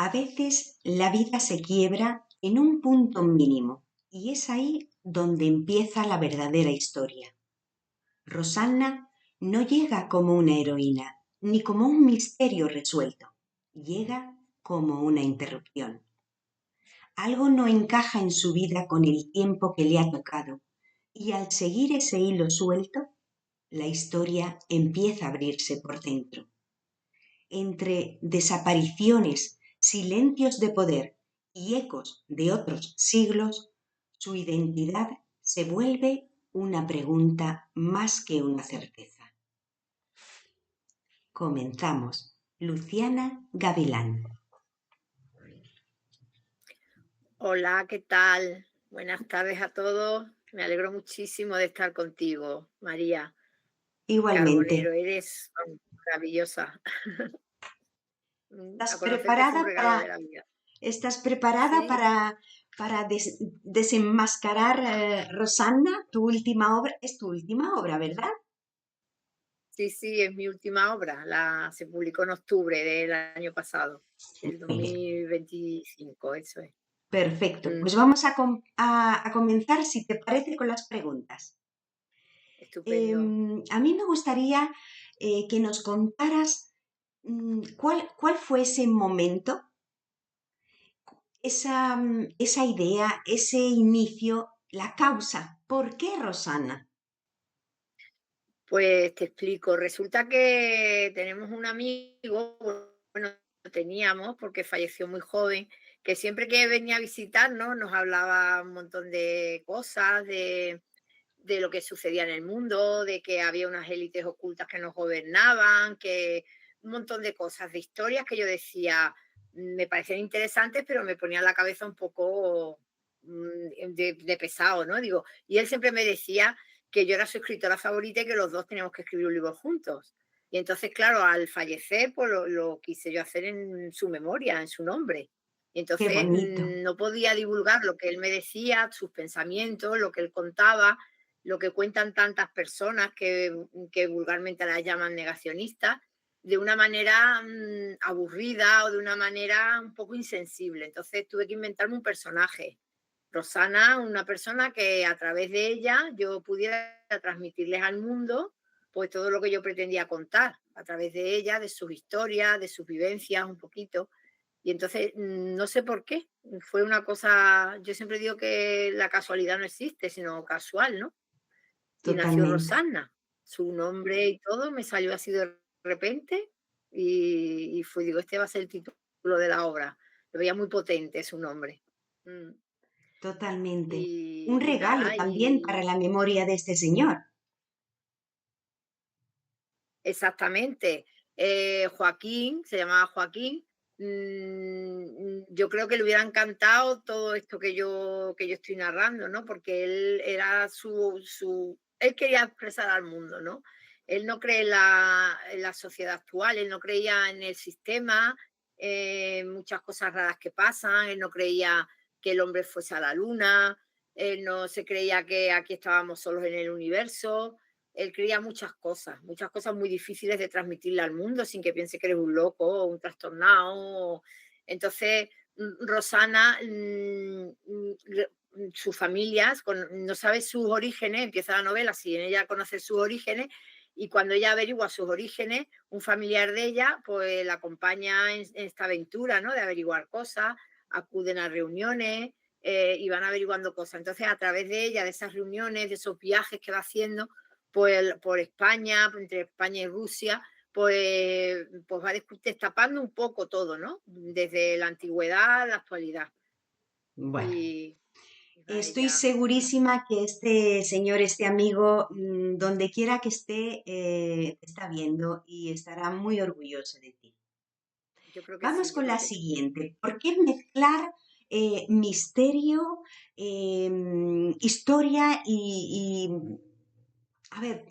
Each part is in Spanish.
A veces la vida se quiebra en un punto mínimo y es ahí donde empieza la verdadera historia. Rosanna no llega como una heroína ni como un misterio resuelto, llega como una interrupción. Algo no encaja en su vida con el tiempo que le ha tocado y al seguir ese hilo suelto, la historia empieza a abrirse por dentro. Entre desapariciones, silencios de poder y ecos de otros siglos, su identidad se vuelve una pregunta más que una certeza. Comenzamos. Luciana Gavilán. Hola, ¿qué tal? Buenas tardes a todos. Me alegro muchísimo de estar contigo, María Igualmente. Carbonero. Eres maravillosa. ¿Estás A conocerte es un preparada regalo de la vida. Sí, para desenmascarar Rosanna, tu última obra? Es tu última obra, ¿verdad? sí, es mi última obra. Se publicó en octubre del año pasado, del Muy bien, 2025, eso es. perfecto. Mm, Pues vamos a comenzar, si te parece, con las preguntas. estupendo. A mí me gustaría que nos contaras cuál fue ese momento, esa idea, ese inicio, la causa. ¿Por qué Rosanna? Pues te explico. Resulta que tenemos un amigo, bueno, lo teníamos porque falleció muy joven, que siempre que venía a visitarnos nos hablaba un montón de cosas, de lo que sucedía en el mundo, de que había unas élites ocultas que nos gobernaban, que un montón de cosas, de historias que yo decía, me parecían interesantes, pero me ponían la cabeza un poco de pesado, ¿no? Digo, y él siempre me decía que yo era su escritora favorita y que los dos teníamos que escribir un libro juntos. Y entonces, claro, al fallecer, pues lo quise yo hacer en su memoria, en su nombre. Y Qué entonces bonito, no podía divulgar lo que él me decía, sus pensamientos, lo que él contaba, lo que cuentan tantas personas que vulgarmente las llaman negacionistas, de una manera aburrida o de una manera un poco insensible. Entonces tuve que inventarme un personaje. Rosana, una persona que a través de ella yo pudiera transmitirles al mundo pues todo lo que yo pretendía contar, a través de ella, de sus historias, de sus vivencias un poquito. Y entonces, no sé por qué, fue una cosa, yo siempre digo que la casualidad no existe, sino casual, ¿no? Y nació totalmente. Rosanna. Su nombre y todo me salió así de repente y fue, digo, este va a ser el título de la obra. Lo veía muy potente su nombre. Mm. Totalmente. Un Y regalo nada, también para y la memoria de este señor. exactamente. Joaquín, se llamaba Joaquín. Yo creo que le hubiera encantado todo esto que yo estoy narrando, ¿no? Porque él era él quería expresar al mundo, ¿no? Él no cree en la sociedad actual, él no creía en el sistema, muchas cosas raras que pasan, él no creía que el hombre fuese a la luna, él no se creía que aquí estábamos solos en el universo. Él creía muchas cosas muy difíciles de transmitirle al mundo sin que piense que eres un loco o un trastornado. Entonces, Rosana, sus familias, no sabe sus orígenes, empieza la novela sin ella conocer sus orígenes, y cuando ella averigua sus orígenes, un familiar de ella pues la acompaña en esta aventura, ¿no? De averiguar cosas, acuden a reuniones y van averiguando cosas. Entonces, a través de ella, de esas reuniones, de esos viajes que va haciendo, por España, entre España y Rusia, pues va destapando un poco todo, ¿no? Desde la antigüedad a la actualidad. Bueno, Y va estoy ella. segurísima que este señor, este amigo, donde quiera que esté, te está viendo y estará muy orgulloso de ti. Yo creo que Vamos sí, yo con creo la que sí. siguiente. ¿Por qué mezclar misterio, historia a ver,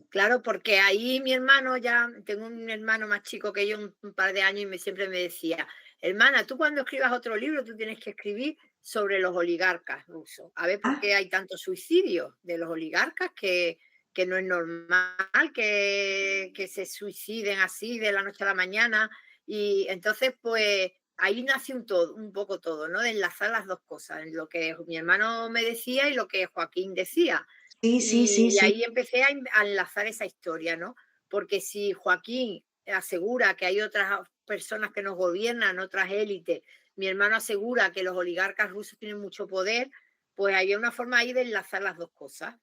Claro, porque ahí mi hermano, ya tengo un hermano más chico que yo, un par de años, y siempre me decía, hermana, tú cuando escribas otro libro, tú tienes que escribir sobre los oligarcas rusos. A ver por ah, qué hay tantos suicidios de los oligarcas, que no es normal que se suiciden así de la noche a la mañana Y entonces, pues ahí nació un poco todo, ¿no? De enlazar las dos cosas, lo que mi hermano me decía y lo que Joaquín decía. Sí, sí, sí, Y sí. ahí empecé a enlazar esa historia, ¿no? Porque si Joaquín asegura que hay otras personas que nos gobiernan, otras élites, mi hermano asegura que los oligarcas rusos tienen mucho poder, pues había una forma ahí de enlazar las dos cosas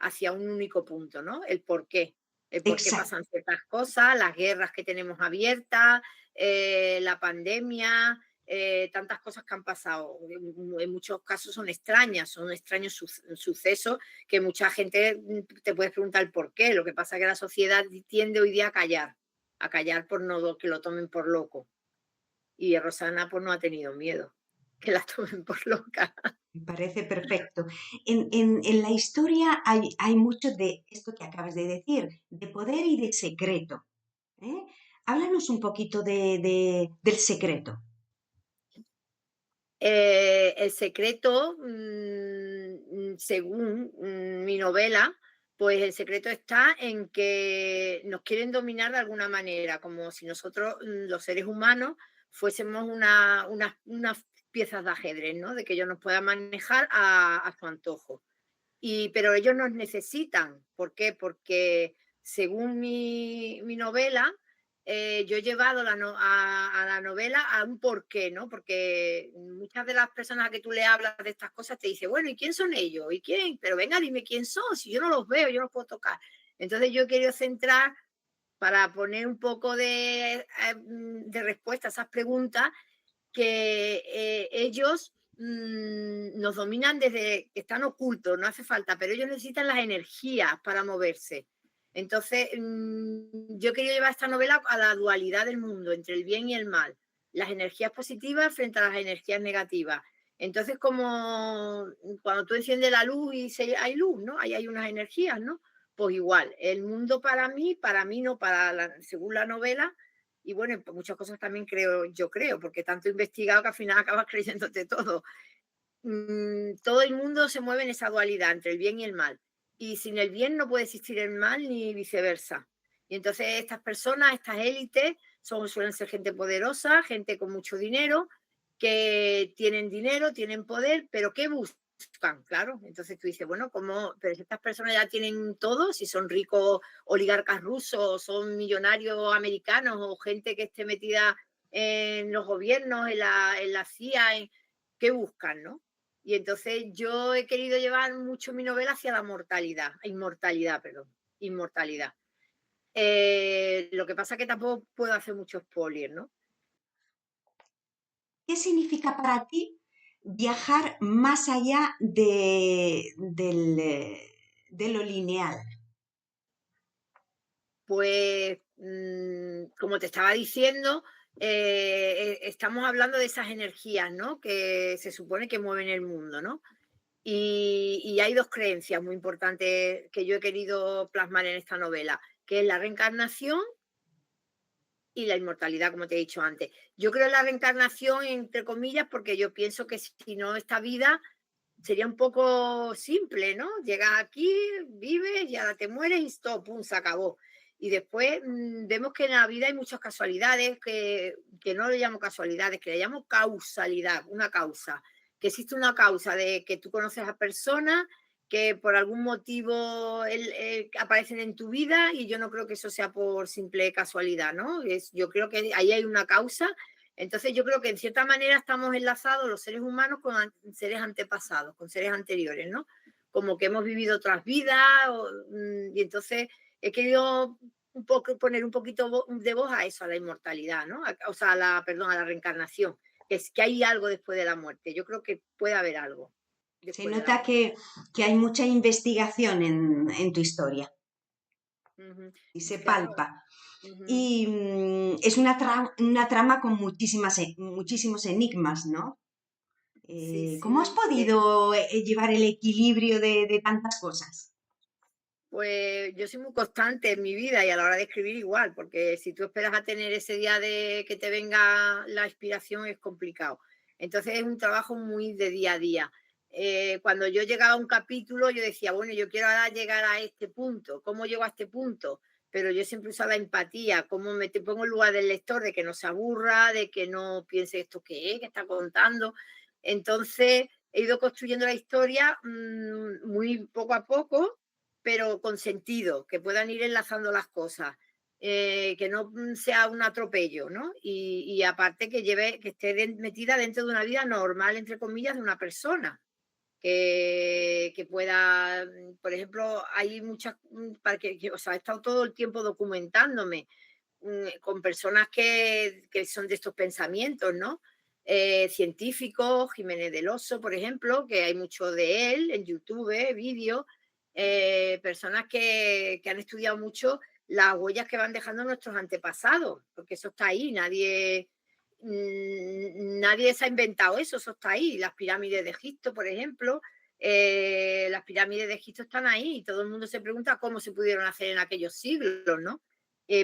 hacia un único punto, ¿no? El por qué Exacto. pasan ciertas cosas, las guerras que tenemos abiertas, la pandemia, tantas cosas que han pasado. En muchos casos son extraños sucesos que mucha gente te puede preguntar el por qué. Lo que pasa es que la sociedad tiende hoy día a callar por no que lo tomen por loco. Y Rosana pues no ha tenido miedo que la tomen por loca. Me parece perfecto. En la historia hay mucho de esto que acabas de decir, de poder y de secreto. ¿Eh? Háblanos un poquito del secreto. El secreto, según mi novela, pues el secreto está en que nos quieren dominar de alguna manera, como si nosotros, los seres humanos, fuésemos unas piezas de ajedrez, ¿no? De que ellos nos puedan manejar a su antojo. Pero ellos nos necesitan. ¿Por qué? Porque según mi novela, yo he llevado a la novela a un porqué, ¿no? Porque muchas de las personas a que tú le hablas de estas cosas te dicen, bueno, ¿y quién son ellos? ¿Y quién? Pero venga, dime quién son, si yo no los veo, yo no los puedo tocar. Entonces yo he querido centrar para poner un poco de respuesta a esas preguntas que ellos nos dominan desde que están ocultos, no hace falta, pero ellos necesitan las energías para moverse. Entonces, yo quería llevar esta novela a la dualidad del mundo, entre el bien y el mal, las energías positivas frente a las energías negativas. Entonces, como cuando tú enciendes la luz y hay luz, ¿no? Ahí hay unas energías, ¿no? Pues igual, el mundo para mí no, según la novela, y bueno, pues muchas cosas también creo, porque tanto he investigado que al final acabas creyéndote todo. Todo el mundo se mueve en esa dualidad entre el bien y el mal. Y sin el bien no puede existir el mal ni viceversa. Y entonces estas personas, estas élites, suelen ser gente poderosa, gente con mucho dinero, tienen poder, pero ¿qué buscan? Claro, entonces tú dices, bueno, ¿cómo? Pero si estas personas ya tienen todo, si son ricos oligarcas rusos, son millonarios americanos o gente que esté metida en los gobiernos, en la CIA, ¿qué buscan, no? Y entonces yo he querido llevar mucho mi novela hacia la inmortalidad. Lo que pasa es que tampoco puedo hacer mucho spoiler, ¿no? ¿Qué significa para ti viajar más allá de lo lineal? Pues, como te estaba diciendo, estamos hablando de esas energías, ¿no? Que se supone que mueven el mundo, ¿no? Y hay dos creencias muy importantes que yo he querido plasmar en esta novela, que es la reencarnación y la inmortalidad, como te he dicho antes. Yo creo en la reencarnación, entre comillas, porque yo pienso que si no, esta vida sería un poco simple, ¿no? Llegas aquí, vives y ahora te mueres y todo, pum, se acabó. Y después vemos que en la vida hay muchas casualidades, que no le llamo casualidades, que le llamo causalidad, una causa. Que existe una causa de que tú conoces a personas que por algún motivo aparecen en tu vida y yo no creo que eso sea por simple casualidad, ¿no? Yo creo que ahí hay una causa. Entonces yo creo que en cierta manera estamos enlazados los seres humanos con seres antepasados, con seres anteriores, ¿no? Como que hemos vivido otras vidas y entonces he querido poner un poquito de voz a eso, a la inmortalidad, ¿no? O sea, perdón, a la reencarnación, que hay algo después de la muerte. Yo creo que puede haber algo Se después de la nota muerte. que hay mucha investigación en tu historia Ujú. y se Claro. palpa. Ujú. Y es una trama con muchísimos enigmas, ¿no? Sí, ¿Cómo has sí. podido llevar el equilibrio de tantas cosas? Pues yo soy muy constante en mi vida y a la hora de escribir igual, porque si tú esperas a tener ese día de que te venga la inspiración es complicado. Entonces es un trabajo muy de día a día. Cuando yo llegaba a un capítulo, yo decía, bueno, yo quiero ahora llegar a este punto. ¿Cómo llego a este punto? pero yo siempre uso la empatía, cómo me te pongo en lugar del lector, de que no se aburra, de que no piense esto qué está contando. Entonces, he ido construyendo la historia muy poco a poco, pero con sentido, que puedan ir enlazando las cosas, que no sea un atropello, ¿no? Y aparte que esté metida dentro de una vida normal, entre comillas, de una persona que pueda, por ejemplo, hay muchas, para o sea, he estado todo el tiempo documentándome con personas que son de estos pensamientos, ¿no? Científicos, Jiménez del Oso, por ejemplo, que hay mucho de él en YouTube, vídeos, personas que han estudiado mucho las huellas que van dejando nuestros antepasados, porque eso está ahí, nadie se ha inventado eso, eso está ahí. Las pirámides de Egipto, por ejemplo, las pirámides de Egipto están ahí y todo el mundo se pregunta cómo se pudieron hacer en aquellos siglos, ¿no?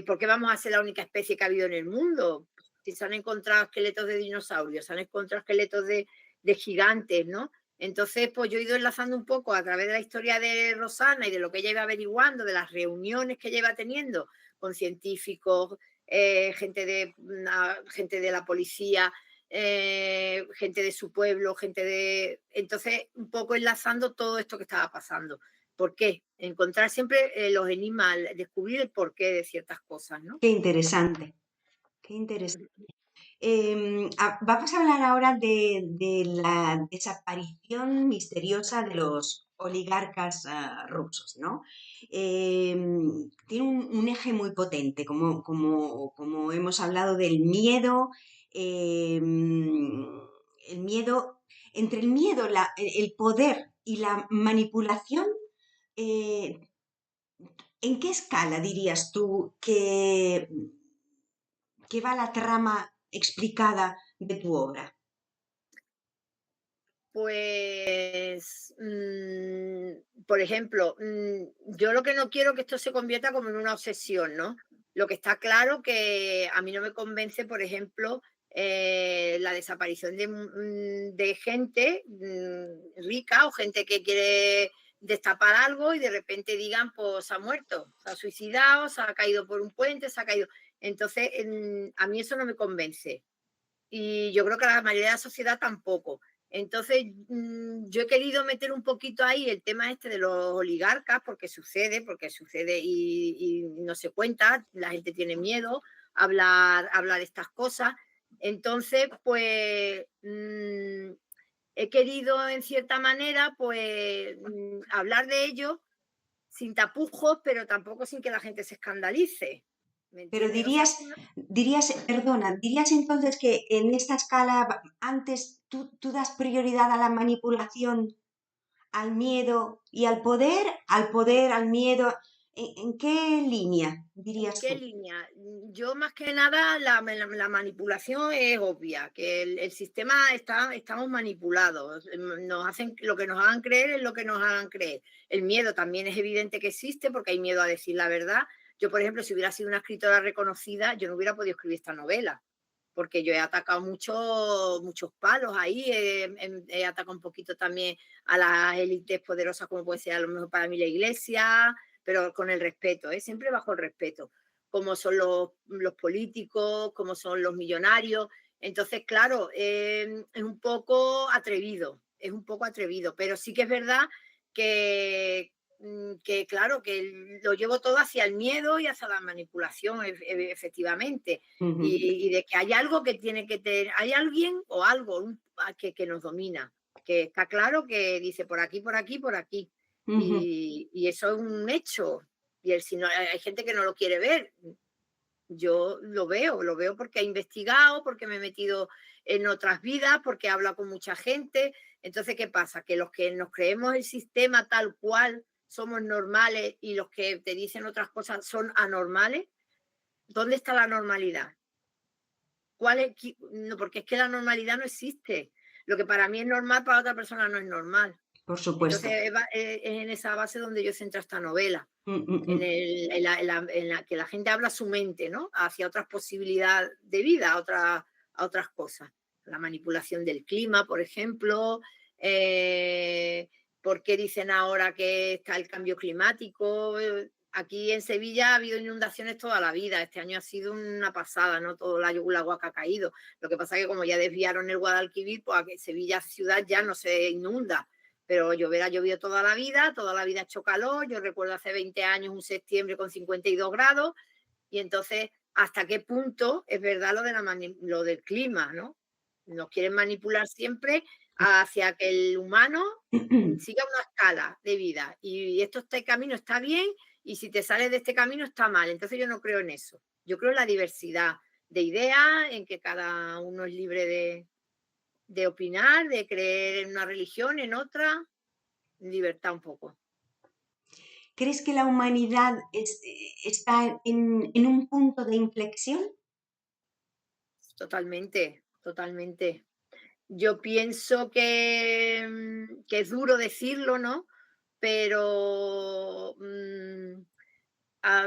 ¿Por qué vamos a ser la única especie que ha habido en el mundo? Si se han encontrado esqueletos de dinosaurios, se han encontrado esqueletos de gigantes, ¿no? Entonces, pues yo he ido enlazando un poco a través de la historia de Rosana y de lo que ella iba averiguando, de las reuniones que ella iba teniendo con científicos, gente de la policía, gente de su pueblo, gente de... Entonces, un poco enlazando todo esto que estaba pasando. ¿Por qué? Encontrar siempre los enigmas, descubrir el porqué de ciertas cosas, ¿no? Qué interesante, qué interesante. Vamos a hablar ahora de la desaparición misteriosa de los oligarcas rusos, ¿no? Tiene un eje muy potente, como hemos hablado del miedo, el miedo, entre el miedo, el poder y la manipulación, eh, ¿en qué escala dirías tú que va la trama explicada de tu obra? Pues, por ejemplo, yo lo que no quiero que esto se convierta como en una obsesión, ¿no? Lo que está claro que a mí no me convence, por ejemplo, la desaparición de gente rica o gente que quiere destapar algo y de repente digan, pues se ha muerto, se ha suicidado, se ha caído por un puente, se ha caído. Entonces, a mí eso no me convence. Y yo creo que a la mayoría de la sociedad tampoco. Entonces, yo he querido meter un poquito ahí el tema este de los oligarcas, porque sucede y no se cuenta, la gente tiene miedo a hablar de estas cosas. Entonces, pues he querido en cierta manera, pues hablar de ello sin tapujos, pero tampoco sin que la gente se escandalice. ¿Me Pero entiendes? O sea, dirías entonces que en esta escala antes tú das prioridad a la manipulación, al miedo y al poder, al miedo. ¿En qué línea ¿en dirías qué tú? línea? Yo más que nada la manipulación es obvia, que el sistema estamos manipulados, lo que nos hagan creer es lo que nos hagan creer. El miedo también es evidente que existe porque hay miedo a decir la verdad. Yo, por ejemplo, si hubiera sido una escritora reconocida, yo no hubiera podido escribir esta novela, porque yo he atacado muchos palos ahí, he atacado un poquito también a las élites poderosas, como puede ser a lo mejor para mí la iglesia, pero con el respeto, siempre bajo el respeto, como son los políticos, como son los millonarios. Entonces, claro, es un poco atrevido, pero sí que es verdad que claro, que lo llevo todo hacia el miedo y hacia la manipulación, efectivamente, Ujú, y de que hay algo que tiene que tener, hay alguien o algo que nos domina, que está claro que dice por aquí, por aquí, por aquí. ujú. Y eso es un hecho. Si no, hay gente que no lo quiere ver. Yo lo veo porque he investigado, porque me he metido en otras vidas, porque he hablado con mucha gente. Entonces, ¿qué pasa? Que los que nos creemos el sistema tal cual somos normales y los que te dicen otras cosas son anormales. ¿Dónde está la normalidad? ¿Cuál es? No, porque es que la normalidad no existe. Lo que para mí es normal, para otra persona no es normal. Por supuesto. Entonces, es en esa base donde yo centro esta novela, Mm, mm, mm. en la que la gente habla su mente, ¿no? Hacia otras posibilidades de vida, a otras cosas. La manipulación del clima, por ejemplo. ¿Por qué dicen ahora que está el cambio climático? Aquí en Sevilla ha habido inundaciones toda la vida. Este año ha sido una pasada, ¿no? Todo el agua que ha caído. Lo que pasa es que como ya desviaron el Guadalquivir, pues aquí Sevilla ciudad ya no se inunda. Pero llover ha llovido toda la vida ha hecho calor. Yo recuerdo hace 20 años un septiembre con 52 grados. Y entonces, ¿hasta qué punto es verdad lo del clima, ¿no? Nos quieren manipular siempre hacia que el humano siga una escala de vida. Y este camino está bien y si te sales de este camino está mal. Entonces yo no creo en eso. Yo creo en la diversidad de ideas, en que cada uno es libre de opinar, de creer en una religión, en otra, libertad un poco. ¿Crees que la humanidad está en un punto de inflexión? Totalmente, totalmente. Yo pienso que es duro decirlo, ¿no? Pero,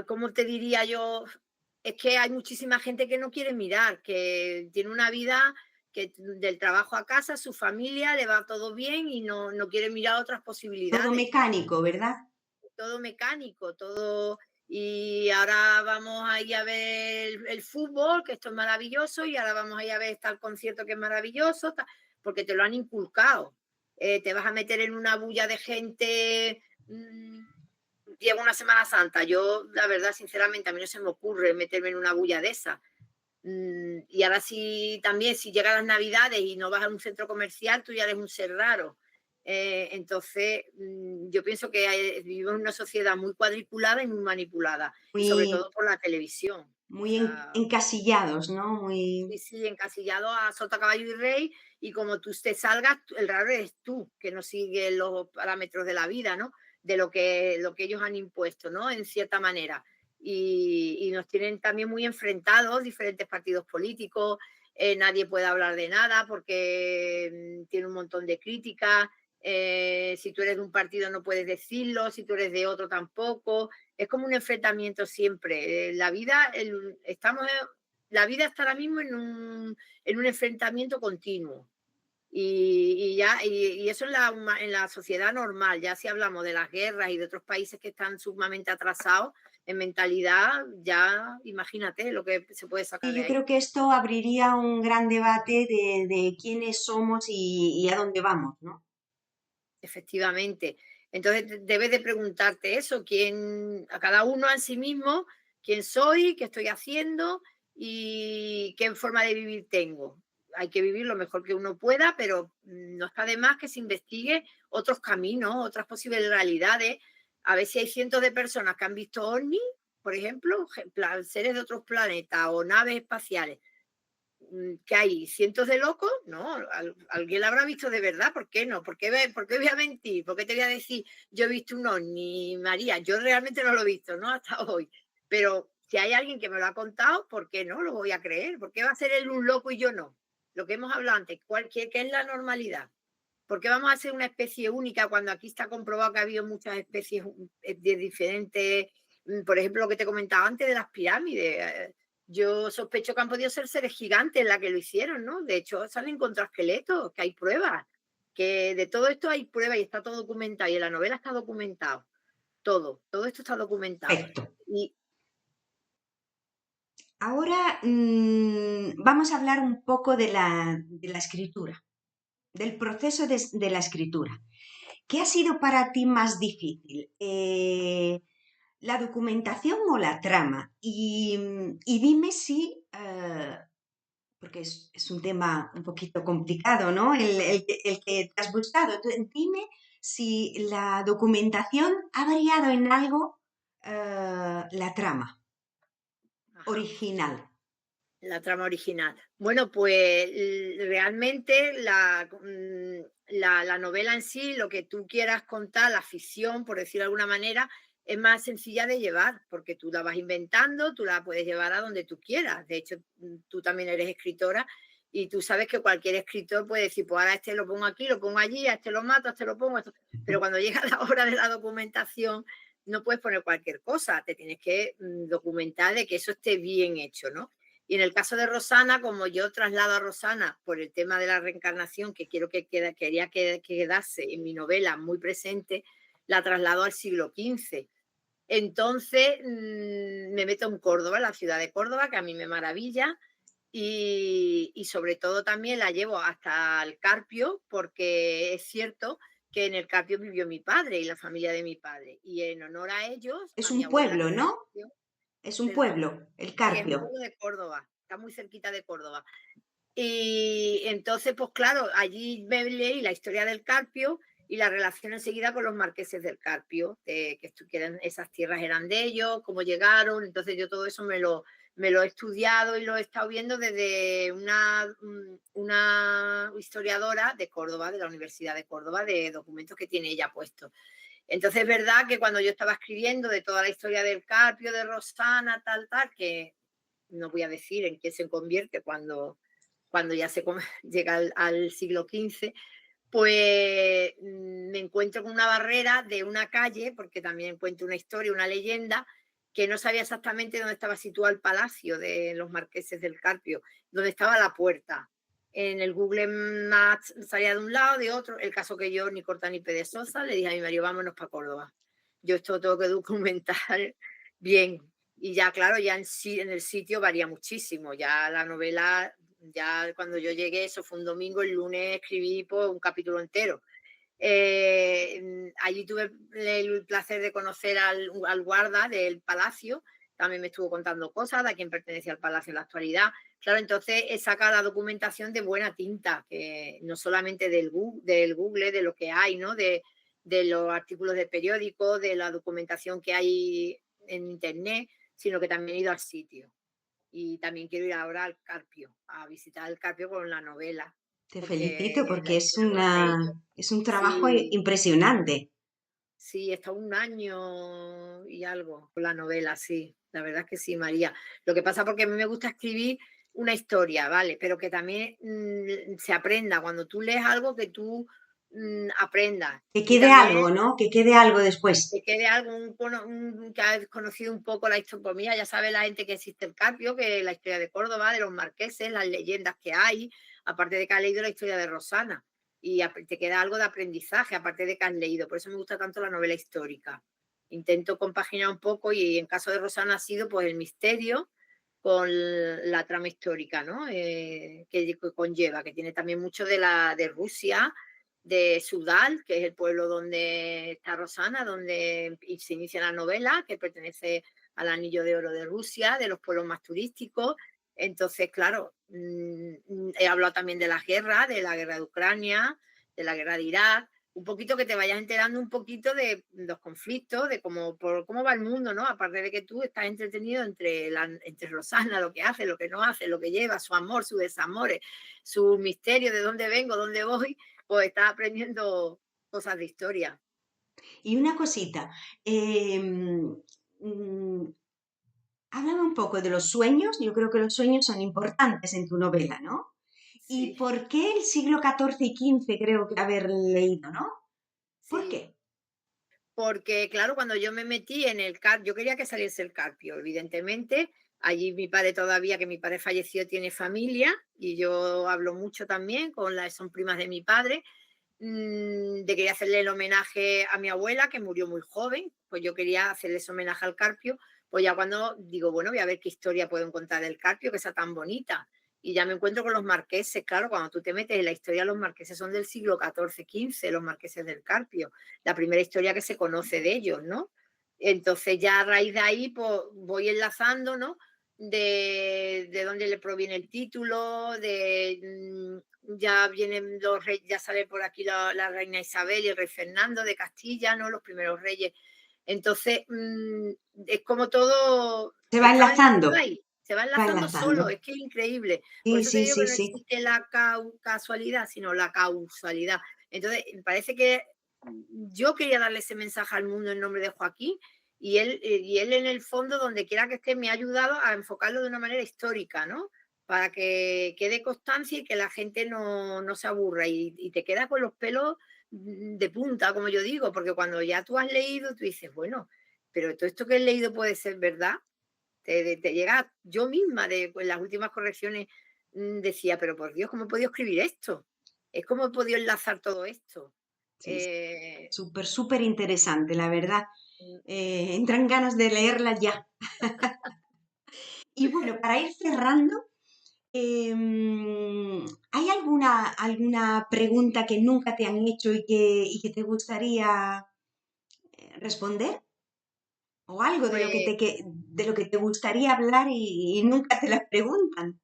¿cómo te diría yo? Es que hay muchísima gente que no quiere mirar, que tiene una vida que del trabajo a casa, su familia, le va todo bien y no quiere mirar otras Todo posibilidades. mecánico, ¿verdad? Todo mecánico, todo. Y ahora vamos a ir a ver el fútbol, que esto es maravilloso, y ahora vamos a ir a ver tal concierto que es maravilloso, porque te lo han inculcado. Te vas a meter en una bulla de gente. Llevo una Semana Santa. Yo, la verdad, sinceramente, a mí no se me ocurre meterme en una bulla de esa. Y ahora sí, también, si llegan las Navidades y no vas a un centro comercial, tú ya eres un ser raro. Entonces, yo pienso que vivimos en una sociedad muy cuadriculada y muy manipulada, y sobre Muy, todo por la televisión. O muy sea, encasillados, ¿no? Muy... sí, sí, encasillado a sota, caballo y rey, y como tú te salgas, el raro eres tú, que no sigue los parámetros de la vida, ¿no? De lo que ellos han impuesto, ¿no? En cierta manera. Y nos tienen también muy enfrentados diferentes partidos políticos, nadie puede hablar de nada porque tiene un montón de críticas, si tú eres de un partido no puedes decirlo, si tú eres de otro tampoco, es como un enfrentamiento siempre. La vida está ahora mismo en un enfrentamiento continuo. Y eso en la sociedad normal. Ya si hablamos de las guerras y de otros países que están sumamente atrasados en mentalidad, ya imagínate lo que se puede sacar Y de yo ahí. creo que esto abriría un gran debate de quiénes somos y a dónde vamos, ¿no? Efectivamente. Entonces debes de preguntarte eso, a cada uno a sí mismo, quién soy, qué estoy haciendo y qué forma de vivir tengo. Hay que vivir lo mejor que uno pueda, pero no está de más que se investigue otros caminos, otras posibles realidades. A ver si hay cientos de personas que han visto ovnis, por ejemplo, seres de otros planetas o naves espaciales. ¿Que hay cientos de locos? No, alguien la habrá visto de verdad, ¿por qué no? ¿Por qué voy a mentir? ¿Por qué te voy a decir, yo he visto un ovni, María? Yo realmente no lo he visto, ¿no? Hasta hoy. Pero si hay alguien que me lo ha contado, ¿por qué no lo voy a creer? ¿Por qué va a ser él un loco y yo no? Lo que hemos hablado antes, ¿qué es la normalidad? ¿Por qué vamos a ser una especie única cuando aquí está comprobado que ha habido muchas especies de diferentes, por ejemplo, lo que te comentaba antes de las pirámides? Yo sospecho que han podido ser seres gigantes la que lo hicieron, ¿no? De hecho, se han encontrado esqueletos, que hay pruebas, que de todo esto hay pruebas y está todo documentado, y en la novela está documentado, todo esto está documentado. Perfecto. Y Ahora vamos a hablar un poco de la escritura, del proceso de la escritura. ¿Qué ha sido para ti más difícil? ¿La documentación o la trama? Y dime si, porque es un tema un poquito complicado, ¿no? El que te has buscado. Dime si la documentación ha variado en algo la trama ajá, original. la trama original. Bueno, pues realmente la novela en sí, lo que tú quieras contar, la ficción, por decirlo de alguna manera, es más sencilla de llevar, porque tú la vas inventando, tú la puedes llevar a donde tú quieras. De hecho, tú también eres escritora y tú sabes que cualquier escritor puede decir, pues ahora este lo pongo aquí, lo pongo allí, a este lo mato, a este lo pongo. Pero cuando llega la hora de la documentación, no puedes poner cualquier cosa, te tienes que documentar de que eso esté bien hecho, ¿no? Y en el caso de Rosana, como yo traslado a Rosana por el tema de la reencarnación, que quería que quedase en mi novela muy presente, la traslado al siglo XV. Entonces me meto en Córdoba, la ciudad de Córdoba, que a mí me maravilla, y sobre todo también la llevo hasta el Carpio, porque es cierto que en el Carpio vivió mi padre y la familia de mi padre. Y en honor a ellos, Es a mi un abuela pueblo, que ¿no? falleció, Es un perdón, pueblo, el sí, es un Carpio. pueblo de Córdoba, está muy cerquita de Córdoba. Y entonces, pues claro, allí me leí la historia del Carpio y la relación enseguida con los marqueses del Carpio, esas tierras eran de ellos, cómo llegaron. Entonces yo todo eso me lo he estudiado y lo he estado viendo desde una historiadora de Córdoba, de la Universidad de Córdoba, de documentos que tiene ella puestos. Entonces es verdad que cuando yo estaba escribiendo de toda la historia del Carpio, de Rosana, tal, que no voy a decir en qué se convierte cuando ya se llega al siglo XV, pues me encuentro con una barrera de una calle, porque también cuento una historia, una leyenda, que no sabía exactamente dónde estaba situado el palacio de los marqueses del Carpio, dónde estaba la puerta. En el Google Maps salía de un lado, de otro. El caso que yo, ni corta ni perezosa, le dije a mi marido, vámonos para Córdoba. Yo esto lo tengo que documentar bien. Y ya, claro, ya en el sitio varía muchísimo. Ya la novela, ya cuando yo llegué, eso fue un domingo, el lunes escribí pues, un capítulo entero. Allí tuve el placer de conocer al guarda del palacio, también me estuvo contando cosas de a quién pertenecía al palacio en la actualidad. Claro, entonces he sacado la documentación de buena tinta, que no solamente del Google, de lo que hay, ¿no? De los artículos de periódico, de la documentación que hay en Internet, sino que también he ido al sitio. Y también quiero ir ahora al Carpio, a visitar el Carpio con la novela, Te felicito porque la porque historia lo hace ellos. es un trabajo Sí, impresionante. sí, está un año y algo con la novela, sí. La verdad es que sí, María. Lo que pasa porque a mí me gusta escribir una historia, ¿vale? Pero que también se aprenda. Cuando tú lees algo, que tú aprendas. Que Y quede también algo, ¿no? Que quede algo después. que quede algo, que has conocido un poco la historia. Pues mira, ya sabe la gente que existe el Carpio, que la historia de Córdoba, de los marqueses, las leyendas que hay, aparte de que has leído la historia de Rosana. Y te queda algo de aprendizaje, aparte de que has leído. Por eso me gusta tanto la novela histórica. Intento compaginar un poco y en caso de Rosana ha sido pues el misterio con la trama histórica, ¿no? Que conlleva, que tiene también mucho de Rusia, de Sudal, que es el pueblo donde está Rosana, donde se inicia la novela, que pertenece al Anillo de Oro de Rusia, de los pueblos más turísticos. Entonces, claro, he hablado también de la guerra de Ucrania, de la guerra de Irak, un poquito que te vayas enterando un poquito de los conflictos, de cómo va el mundo, ¿no? Aparte de que tú estás entretenido entre Rosana, lo que hace, lo que no hace, lo que lleva, su amor, sus desamores, su misterio, de dónde vengo, dónde voy, pues estás aprendiendo cosas de historia. Y una cosita, mm, háblame un poco de los sueños. Yo creo que los sueños son importantes en tu novela, ¿no? ¿Y Sí, por qué el siglo XIV y XV creo que haber leído, ¿no? ¿Por sí. qué? Porque, claro, cuando yo me metí en el Carpio, yo quería que saliese el Carpio, evidentemente. Allí mi padre todavía, que mi padre falleció, tiene familia y yo hablo mucho también son primas de mi padre. De quería hacerle el homenaje a mi abuela, que murió muy joven, pues yo quería hacerle ese homenaje al Carpio. Pues ya cuando digo, bueno, voy a ver qué historia puedo contar del Carpio, que sea tan bonita. Y ya me encuentro con los marqueses, claro, cuando tú te metes en la historia, los marqueses son del siglo XIV, XV, los marqueses del Carpio, la primera historia que se conoce de ellos, ¿no? Entonces ya a raíz de ahí, pues voy enlazando, ¿no? De dónde le proviene el título, ya vienen los reyes, ya sale por aquí la reina Isabel y el rey Fernando de Castilla, ¿no? Los primeros reyes. Entonces, es como todo Se va está enlazando, enlazado ahí, se va va enlazando enlazando. solo, es que es increíble. Por Sí, eso te sí, digo que sí, no sí. existe la casualidad, sino la causalidad. Entonces, parece que yo quería darle ese mensaje al mundo en nombre de Joaquín y él en el fondo, donde quiera que esté, me ha ayudado a enfocarlo de una manera histórica, ¿no? Para que quede constancia y que la gente no se aburra y te queda con los pelos de punta, como yo digo, porque cuando ya tú has leído, tú dices, bueno, pero todo esto que he leído puede ser verdad. Te llega yo misma, en las últimas correcciones decía, pero por Dios, ¿cómo he podido escribir esto? Es como he podido enlazar todo esto. Sí, Eh, súper, súper interesante, la verdad. entran ganas de leerlas ya. Y bueno, para ir cerrando, ¿hay alguna pregunta que nunca te han hecho y que te gustaría responder? ¿O algo de lo que Pues de lo que te gustaría hablar y nunca te las preguntan?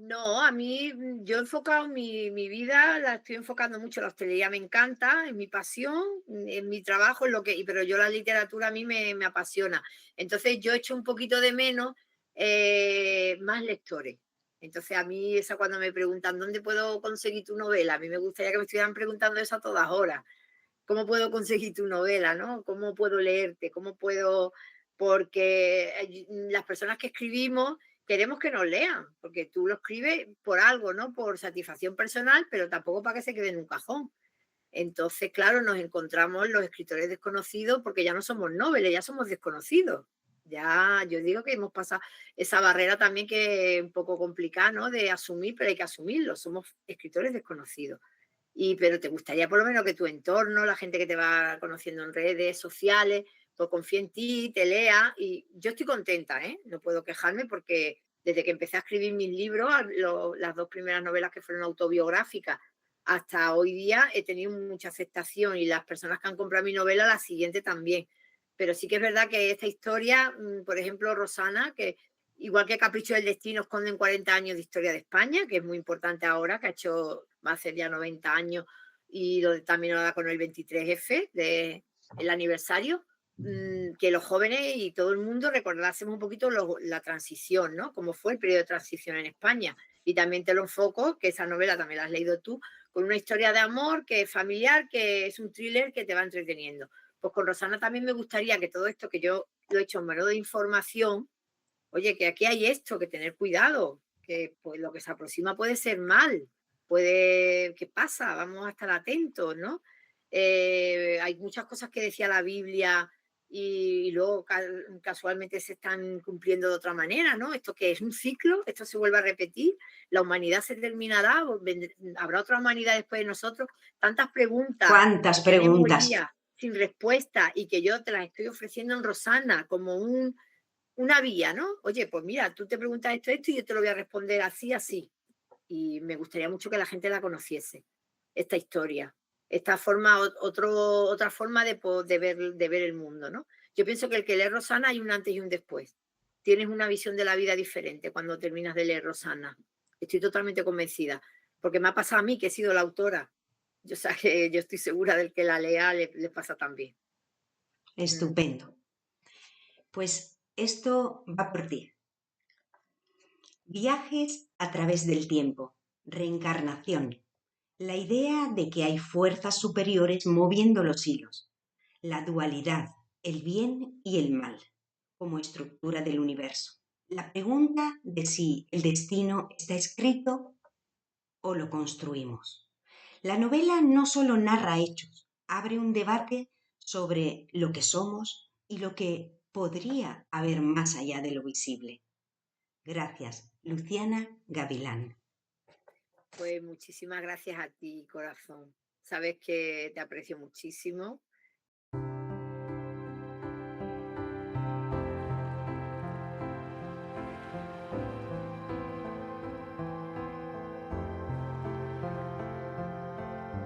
no, a mí, yo he enfocado mi vida, la estoy enfocando mucho, la hostelería me encanta, es mi pasión, en mi trabajo, en lo que, pero yo la literatura a mí me apasiona. Entonces yo echo un poquito de menos más lectores. Entonces a mí esa cuando me preguntan, ¿dónde puedo conseguir tu novela? A mí me gustaría que me estuvieran preguntando eso a todas horas. ¿Cómo puedo conseguir tu novela, no? ¿Cómo puedo leerte? ¿Cómo puedo? Porque las personas que escribimos queremos que nos lean, porque tú lo escribes por algo, ¿no? Por satisfacción personal, pero tampoco para que se quede en un cajón. Entonces, claro, nos encontramos los escritores desconocidos porque ya no somos noveles, ya somos desconocidos. Ya, yo digo que hemos pasado esa barrera también que es un poco complicada, ¿no? De asumir, pero hay que asumirlo. Somos escritores desconocidos. Pero te gustaría por lo menos que tu entorno, la gente que te va conociendo en redes sociales, pues confíe en ti, te lea. Y yo estoy contenta, ¿eh? No puedo quejarme porque desde que empecé a escribir mis libros, las dos primeras novelas que fueron autobiográficas, hasta hoy día he tenido mucha aceptación y las personas que han comprado mi novela, la siguiente también. Pero sí que es verdad que esta historia, por ejemplo, Rosana, que igual que Capricho del Destino esconden 40 años de historia de España, que es muy importante ahora, que ha hecho, va a ser ya 90 años y también lo da con el 23F, el aniversario, que los jóvenes y todo el mundo recordásemos un poquito la transición, ¿no? Cómo fue el periodo de transición en España. Y también te lo enfoco, que esa novela también la has leído tú, con una historia de amor que es familiar, que es un thriller que te va entreteniendo. Pues con Rosana también me gustaría que todo esto que yo lo he hecho en mano de información, oye, que aquí hay esto, que tener cuidado, que pues lo que se aproxima puede ser mal, ¿qué pasa? Vamos a estar atentos, ¿no? Hay muchas cosas que decía la Biblia y luego casualmente se están cumpliendo de otra manera, ¿no? Esto que es un ciclo, esto se vuelve a repetir, la humanidad se terminará, habrá otra humanidad después de nosotros, tantas preguntas ¿Cuántas que tenemos hoy preguntas? día sin respuesta y que yo te las estoy ofreciendo en Rosana como una vía, ¿no? Oye, pues mira, tú te preguntas esto y yo te lo voy a responder así, así. Y me gustaría mucho que la gente la conociese, esta historia, esta forma, otra forma de ver el mundo, ¿no? Yo pienso que el que lee Rosana hay un antes y un después. Tienes una visión de la vida diferente cuando terminas de leer Rosana. Estoy totalmente convencida, porque me ha pasado a mí, que he sido la autora. Yo, o sea, que yo estoy segura del que la lea le pasa también. Mm. Estupendo. Pues esto va por ti. Viajes a través del tiempo. Reencarnación. La idea de que hay fuerzas superiores moviendo los hilos. La dualidad, el bien y el mal, como estructura del universo. La pregunta de si el destino está escrito o lo construimos. La novela no solo narra hechos, abre un debate sobre lo que somos y lo que podría haber más allá de lo visible. Gracias, Luciana Gavilán. Pues muchísimas gracias a ti, corazón. Sabes que te aprecio muchísimo